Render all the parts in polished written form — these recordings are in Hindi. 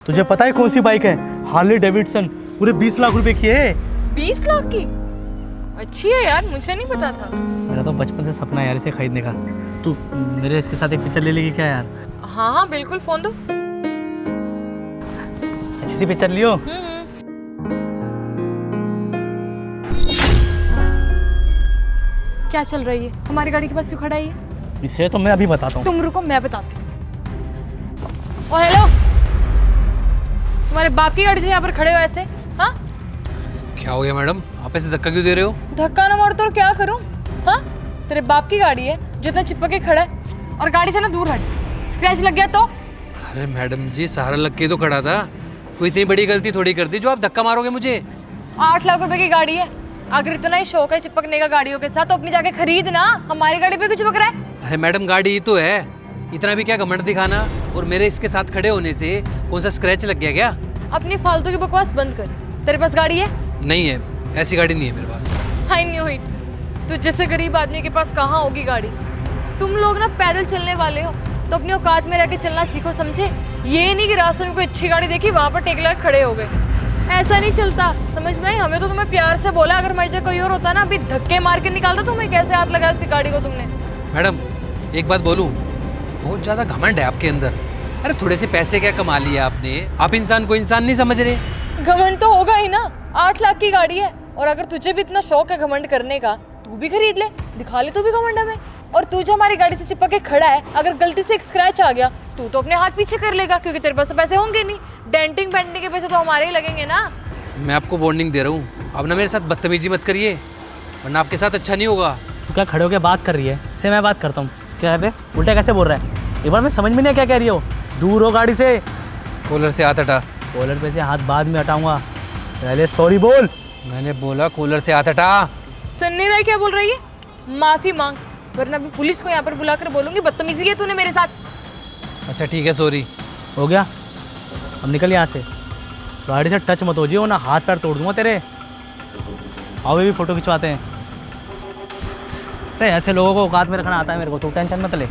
तुझे पता है कौन सी बाइक है? हार्ले डेविडसन, पूरे 20 लाख रुपए की है। 20 लाख की? अच्छी है यार, मुझे नहीं पता था। मेरा तो बचपन से सपना है यार इसे खरीदने का। तू मेरे इसके साथ एक पिक्चर ले लेगी क्या यार? हाँ हाँ बिल्कुल, फोन दो। अच्छी सी पिक्चर लियो। क्या चल रही है? हमारी गाड़ी के पास क्यों खड़ा है ये? इसे तो मैं अभी बताता हूँ। तुम रुको, मैं बताती हूँ। ओ हेलो, तुम्हारे बाप की गाड़ी से यहाँ पर खड़े हो ऐसे? हाँ, क्या हो गया मैडम, आप ऐसे धक्का क्यों दे रहे हो? धक्का ना मारो तो क्या करूँ? हाँ, तेरे बाप की गाड़ी है जो इतना चिपक के खड़ा है, और गाड़ी से ना दूर हट, स्क्रैच लग गया तो? अरे मैडम जी, सहारा लग के तो खड़ा था, कोई इतनी बड़ी गलती थोड़ी कर दी जो आप धक्का मारोगे मुझे। 8 लाख रुपए की गाड़ी है, अगर इतना ही शौक है चिपकने का गाड़ियों के साथ तो अपनी जाके खरीद ना, हमारी गाड़ी पे क्यों चिपक रहा है? अरे मैडम, गाड़ी ही तो है, इतना भी क्या घमंड दिखाना। और मेरे इसके साथ खड़े होने से कौन सा स्क्रैच लग गया क्या? अपनी फालतू की बकवास बंद कर। तेरे पास गाड़ी है? नहीं है, ऐसी गाड़ी नहीं है मेरे पास। आई न्यू इट, तो जैसे गरीब आदमी के पास कहाँ होगी गाड़ी। तुम लोग ना पैदल चलने वाले हो तो अपनी औकात में रह के चलना सीखो, समझे? ये नहीं कि रास्ते में कोई अच्छी गाड़ी देखी वहां पर टेक लगा खड़े हो गए, ऐसा नहीं चलता, समझ में आई? हमें तो तुम्हें प्यार से बोला, अगर मेरी जगह कोई और होता ना अभी धक्के मार के निकालता। तुम्हें कैसे हाथ लगाया उसी गाड़ी को तुमने? मैडम एक बात बोलूं, बहुत ज्यादा घमंड है आपके अंदर। अरे थोड़े से पैसे क्या कमा लिए आपने, आप इंसान को इंसान नहीं समझ रहे। घमंड तो होगा ही ना, 8 लाख की गाड़ी है, और अगर तुझे भी इतना शौक है घमंड करने का, तू भी खरीद ले, दिखा ले तू भी घमंड हमें। और तू जो हमारी गाड़ी से चिपक के खड़ा है, अगर गलती से एक स्क्रैच आ गया तू तो अपने हाथ पीछे कर लेगा, क्योंकि तेरे पास तो पैसे होंगे नहीं। डेंटिंग पेंटिंग के पैसे तो हमारे ही लगेंगे ना। मैं आपको वार्निंग दे रहा हूँ, अब ना मेरे साथ बदतमीजी मत करिए, वरना आपके साथ अच्छा नहीं होगा। तू क्या खड़े होकर बात कर रही है? इससे मैं बात करता हूँ। क्या है बे, उल्टा कैसे बोल रहा है? एक बार मैं समझ में नहीं क्या कह रही हो। दूर हो गाड़ी से। कूलर से हाथ हटा। कॉलर पे से हाथ बाद में हटाऊंगा, पहले सॉरी बोल। मैंने बोला कूलर से हाथ हटा। सुन नहीं रहा क्या बोल रही है? माफी मांग, वरना अभी पुलिस को यहाँ पर बुलाकर बोलूंगी बदतमीजी की तूने मेरे साथ। अच्छा ठीक है, सॉरी। हो गया, अब निकल यहाँ से। गाड़ी से टच मत हो जी, ना हाथ पैर तोड़ दूंगा तेरे। आओ भी फोटो खिंचवाते हैं। अरे ऐसे लोगों को औकात में रखना आता है मेरे को, तो टेंशन मत ले।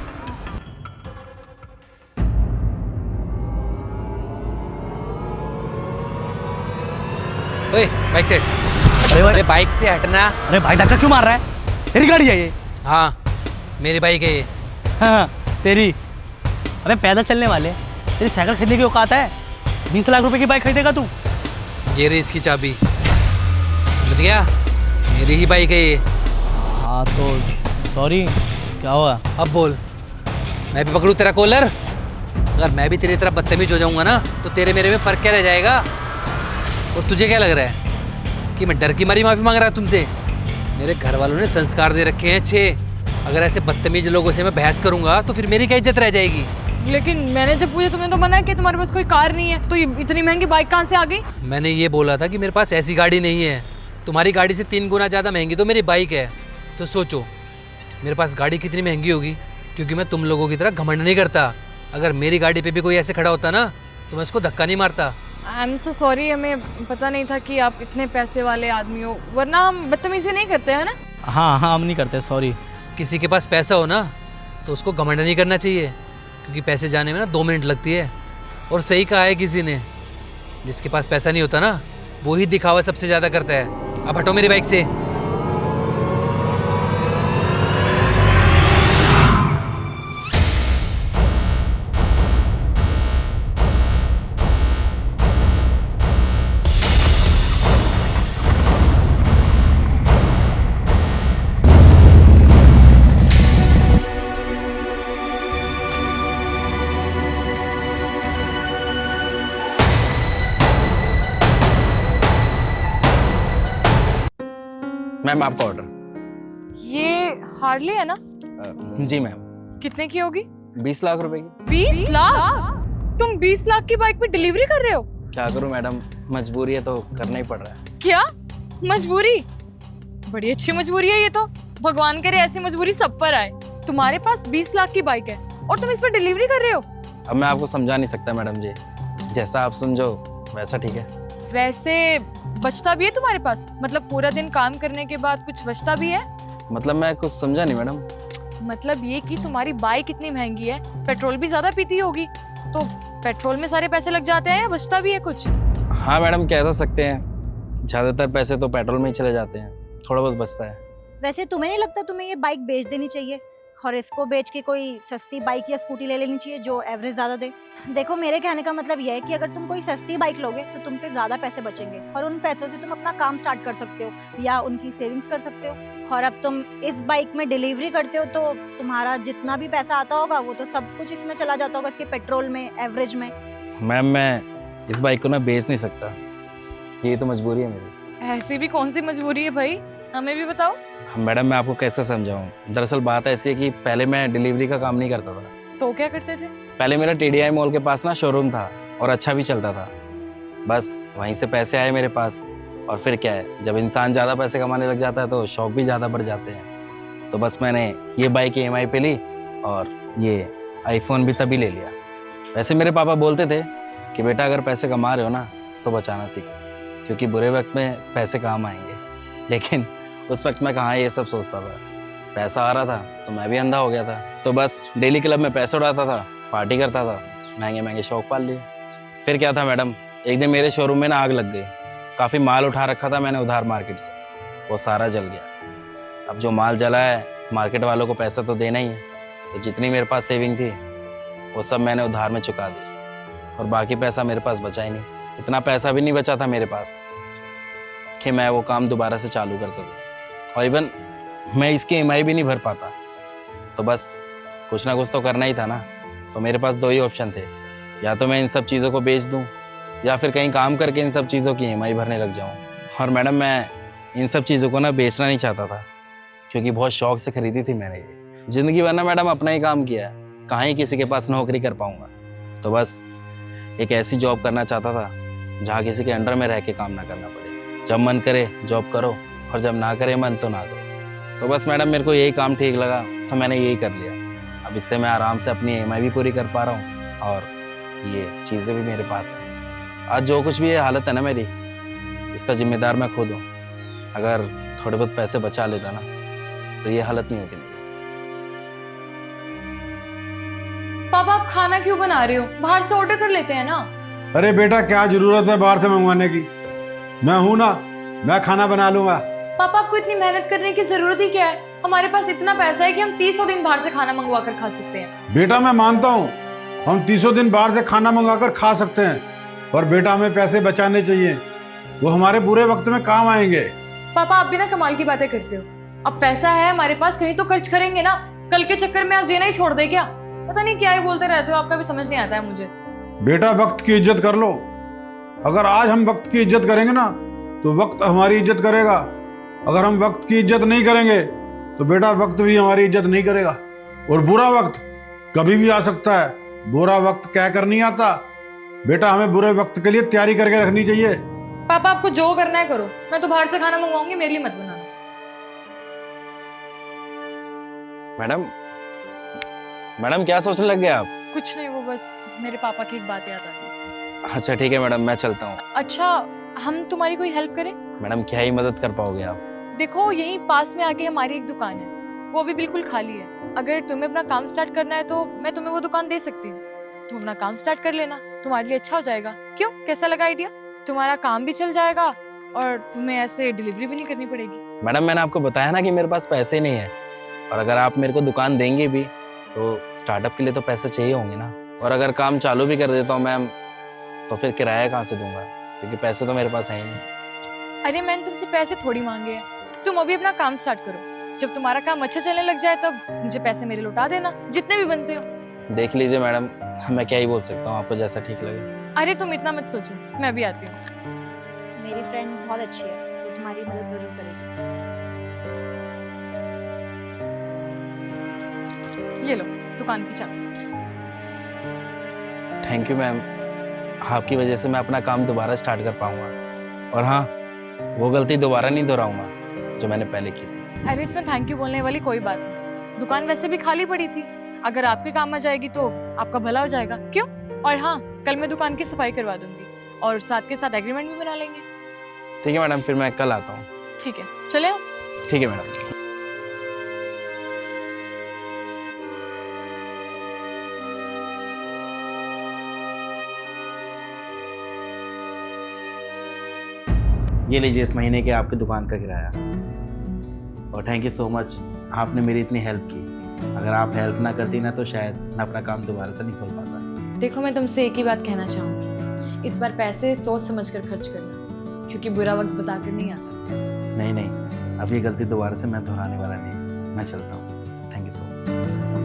ओए बाइक से अरे भाई, अरे बाइक से हटना। अरे भाई धक्का क्यों मार रहा है? तेरी गाड़ी है ये? हाँ मेरी बाइक है ये। हाँ तेरी। अबे पैदल चलने वाले, तेरी साइकिल खरीदने की औकात है? 20 लाख रुपए की बाइक खरीदेगा तू? ये रही इसकी चाबी, समझ गया? मेरी ही बाइक है ये। हाँ तो सॉरी, क्या हुआ? अब बोल, मैं भी पकड़ूं तेरा कॉलर? अगर मैं भी तेरी तरह बदतमीज हो जाऊंगा ना तो तेरे मेरे में फ़र्क क्या रह जाएगा? और तुझे क्या लग रहा है कि मैं डर की मारी माफ़ी मांग रहा तुमसे? मेरे घर वालों ने संस्कार दे रखे हैं अच्छे, अगर ऐसे बदतमीज लोगों से मैं बहस करूंगा तो फिर मेरी क्या इज्जत रह जाएगी? लेकिन मैंने जब पूछा तुमने तो मना किया, तुम्हारे पास कोई कार नहीं है, तो ये इतनी महंगी बाइक कहाँ से आ गई? मैंने ये बोला था कि मेरे पास ऐसी गाड़ी नहीं है। तुम्हारी गाड़ी से 3 गुना ज़्यादा महंगी तो मेरी बाइक है। तो सोचो मेरे पास गाड़ी कितनी महंगी होगी, क्योंकि मैं तुम लोगों की तरह घमंड नहीं करता। अगर मेरी गाड़ी पे भी कोई ऐसे खड़ा होता ना तो मैं उसको धक्का नहीं मारता। आई एम सो सॉरी, हमें पता नहीं था कि आप इतने पैसे वाले आदमी हो, वरना हम बदतमीजी नहीं करते है ना। हाँ हाँ, हम नहीं करते, सॉरी। किसी के पास पैसा हो ना तो उसको घमंड नहीं करना चाहिए, क्योंकि पैसे जाने में ना 2 मिनट लगती है। और सही कहा है किसी ने, जिसके पास पैसा नहीं होता ना वो ही दिखावा सबसे ज़्यादा करता है। अब हटो मेरी बाइक से। मैम आपका ऑर्डर। ये हार्ले है ना? जी मैम। कितने की होगी? 20 लाख रुपए की। 20 लाख? तुम 20 लाख की बाइक पे डिलीवरी कर रहे हो? क्या करूं मैडम, मजबूरी है तो करना ही पड़ रहा है। क्या मजबूरी? बड़ी अच्छी मजबूरी है ये तो, भगवान करे ऐसी मजबूरी सब पर आए। तुम्हारे पास 20 लाख की बाइक है और तुम इस पर डिलीवरी कर रहे हो? अब मैं आपको समझा नहीं सकता मैडम जी, जैसा आप समझो वैसा ठीक है। वैसे बचता भी है तुम्हारे पास? मतलब पूरा दिन काम करने के बाद कुछ बचता भी है? मतलब मैं कुछ समझा नहीं मैडम। मतलब ये कि तुम्हारी बाइक इतनी महंगी है, पेट्रोल भी ज्यादा पीती होगी, तो पेट्रोल में सारे पैसे लग जाते हैं या बचता भी है कुछ? हाँ मैडम, कह तो सकते हैं। ज़्यादातर पैसे तो पेट्रोल में ही चले जाते हैं, थोड़ा बहुत बचता है। वैसे तुम्हें नहीं लगता तुम्हें ये बाइक बेच देनी चाहिए और इसको बेच के कोई सस्ती बाइक या स्कूटी ले लेनी चाहिए जो एवरेज ज्यादा दे? देखो मेरे कहने का मतलब यह है कि अगर तुम कोई सस्ती बाइक लोगे तो तुम पे ज्यादा पैसे बचेंगे और उन पैसों से तुम अपना काम स्टार्ट कर सकते हो या उनकी सेविंग्स कर सकते हो। और अब तुम इस बाइक में डिलीवरी करते हो तो तुम्हारा जितना भी पैसा आता होगा वो तो सब कुछ इसमें चला जाता होगा, इसके पेट्रोल में, एवरेज में। मैम मैं इस बाइक को ना बेच नहीं सकता, ये तो मजबूरी है मेरी। ऐसी भी कौन सी मजबूरी है भाई, हमें भी बताओ। मैडम मैं आपको कैसे समझाऊं, दरअसल बात ऐसी है कि पहले मैं डिलीवरी का काम नहीं करता था। तो क्या करते थे? पहले मेरा TDI मॉल के पास ना शोरूम था और अच्छा भी चलता था। बस वहीं से पैसे आए मेरे पास, और फिर क्या है, जब इंसान ज़्यादा पैसे कमाने लग जाता है तो शौक भी ज़्यादा बढ़ जाते हैं। तो बस मैंने ये बाइक EMI पे ली और ये iPhone भी तभी ले लिया। वैसे मेरे पापा बोलते थे कि बेटा अगर पैसे कमा रहे हो ना तो बचाना सीखो, क्योंकि बुरे वक्त में पैसे काम आएंगे। लेकिन उस वक्त मैं कहाँ ये सब सोचता था, पैसा आ रहा था तो मैं भी अंधा हो गया था। तो बस डेली क्लब में पैसे उड़ाता था, पार्टी करता था, महंगे महंगे शौक पाल लिए। फिर क्या था मैडम, एक दिन मेरे शोरूम में ना आग लग गई। काफ़ी माल उठा रखा था मैंने उधार मार्केट से, वो सारा जल गया। अब जो माल जला है मार्केट वालों को पैसा तो देना ही है, तो जितनी मेरे पास सेविंग थी वो सब मैंने उधार में चुका दी और बाकी पैसा मेरे पास बचा ही नहीं। इतना पैसा भी नहीं बचा था मेरे पास कि मैं वो काम दोबारा से चालू कर सकूं, और इवन मैं इसकी EMI भी नहीं भर पाता। तो बस कुछ ना कुछ तो करना ही था ना। तो मेरे पास दो ही ऑप्शन थे, या तो मैं इन सब चीज़ों को बेच दूं या फिर कहीं काम करके इन सब चीज़ों की EMI भरने लग जाऊं। और मैडम मैं इन सब चीज़ों को ना बेचना नहीं चाहता था, क्योंकि बहुत शौक से खरीदी थी मैंने ये। ज़िंदगी भर ना मैडम अपना ही काम किया है, कहाँ ही किसी के पास नौकरी कर पाऊँगा। तो बस एक ऐसी जॉब करना चाहता था जहाँ किसी के अंडर में रह के काम ना करना पड़े। जब मन करे जॉब करो और जब ना करे मन तो ना करो। तो बस मैडम मेरे को यही काम ठीक लगा तो मैंने यही कर लिया। अब इससे मैं आराम से अपनी EMI भी पूरी कर पा रहा हूँ और ये चीज़ें भी मेरे पास हैं। आज जो कुछ भी ये हालत है ना मेरी, इसका जिम्मेदार मैं खुद हूँ। अगर थोड़े बहुत पैसे बचा लेता ना तो ये हालत नहीं होती मेरी। पापा आप खाना क्यों बना रहे हो, बाहर से ऑर्डर कर लेते हैं ना। अरे बेटा क्या जरूरत है बाहर से मंगवाने की, मैं हूं ना, मैं खाना बना लूंगा। पापा आपको इतनी मेहनत करने की जरूरत ही क्या है, हमारे पास इतना पैसा है कि हम 300 दिन बाहर से खाना मंगवा कर खा सकते हैं। बेटा मैं मानता हूँ हम 300 दिन बाहर से खाना मंगाकर खा सकते हैं, पर बेटा हमें पैसे बचाने चाहिए, वो हमारे बुरे वक्त में काम आएंगे। पापा आप भी ना कमाल की बातें करते हो। अब पैसा है हमारे पास, कहीं तो खर्च करेंगे ना, कल के चक्कर में आज देना ही छोड़ दे क्या? पता नहीं क्या ही बोलते रहते हो, आपका भी समझ नहीं आता है मुझे। बेटा वक्त की इज्जत कर लो, अगर आज हम वक्त की इज्जत करेंगे ना तो वक्त हमारी इज्जत करेगा। अगर हम वक्त की इज्जत नहीं करेंगे तो बेटा वक्त भी हमारी इज्जत नहीं करेगा। और बुरा वक्त कभी भी आ सकता है, बुरा वक्त क्या कर नहीं आता। बेटा हमें बुरे वक्त के लिए तैयारी करके रखनी चाहिए। पापा आपको जो करना है करो, मैं तो बाहर से खाना मंगवाऊंगी, मेरे लिए मत बनाना। मैडम क्या सोचने लग गए आप? कुछ नहीं, वो बस मेरे पापा की एक बात याद आ गई थी। अच्छा ठीक है मैडम, मैं चलता हूँ। अच्छा हम तुम्हारी कोई हेल्प करें? मैडम क्या ही मदद कर पाओगे आप? देखो यहीं पास में आके हमारी एक दुकान है, वो अभी बिल्कुल खाली है। अगर तुम्हें अपना काम स्टार्ट करना है तो मैं तुम्हें वो दुकान दे सकती हूँ, तुम अपना काम स्टार्ट कर लेना, तुम्हारे लिए अच्छा हो जाएगा। क्यों, कैसा लगा आइडिया? तुम्हारा काम भी चल जाएगा और तुम्हें ऐसे डिलीवरी भी नहीं करनी पड़ेगी। मैडम मैंने आपको बताया ना कि मेरे पास पैसे ही नहीं है, और अगर आप मेरे को दुकान देंगे भी तो स्टार्टअप के लिए तो पैसे चाहिए होंगे ना। और अगर काम चालू भी कर देता हूँ मैम तो फिर किराया कहाँ से दूंगा, क्योंकि पैसे तो मेरे पास है ही नहीं। अरे मैंने तुमसे पैसे थोड़ी मांगे हैं, तुम अभी अपना काम स्टार्ट करो, जब तुम्हारा काम अच्छा चलने लग जाए तब मुझे पैसे मेरे लौटा देना, जितने भी बनते हो। देख लीजिए मैडम, मैं क्या ही बोल सकता हूँ, आपको जैसा ठीक लगे। अरे तुम इतना मत सोचो, मैं भी आती हूँ। मेरी फ्रेंड बहुत अच्छी है, वो तुम्हारी मदद जरूर करेगी। ये लो दुकान की चाबी। थैंक यू मैम, आपकी वजह से मैं अपना काम दोबारा स्टार्ट कर पाऊंगा, और हाँ वो गलती दोबारा नहीं दोहराऊंगा जो मैंने पहले की थी। अरे इसमें थैंक यू बोलने वाली कोई बात नहीं, दुकान वैसे भी खाली पड़ी थी, अगर आपके काम आ जाएगी तो आपका भला हो जाएगा। क्यों? और हाँ कल मैं दुकान की सफाई करवा दूंगी और साथ के साथ एग्रीमेंट भी बना लेंगे। ठीक है मैडम, फिर मैं कल आता हूँ। ठीक है चले हम। ठीक है मैडम। ये लीजिए इस महीने के आपकी दुकान का किराया। और थैंक यू सो मच, आपने मेरी इतनी हेल्प की। अगर आप हेल्प ना करती ना तो शायद मैं अपना काम दोबारा से नहीं खोल पाता। देखो मैं तुमसे एक ही बात कहना चाहूँगी, इस बार पैसे सोच समझ कर खर्च करना, क्योंकि बुरा वक्त बताकर नहीं आता। नहीं नहीं, अब ये गलती दोबारा से मैं दोहराने वाला नहीं। मैं चलता हूँ। Thank you so much.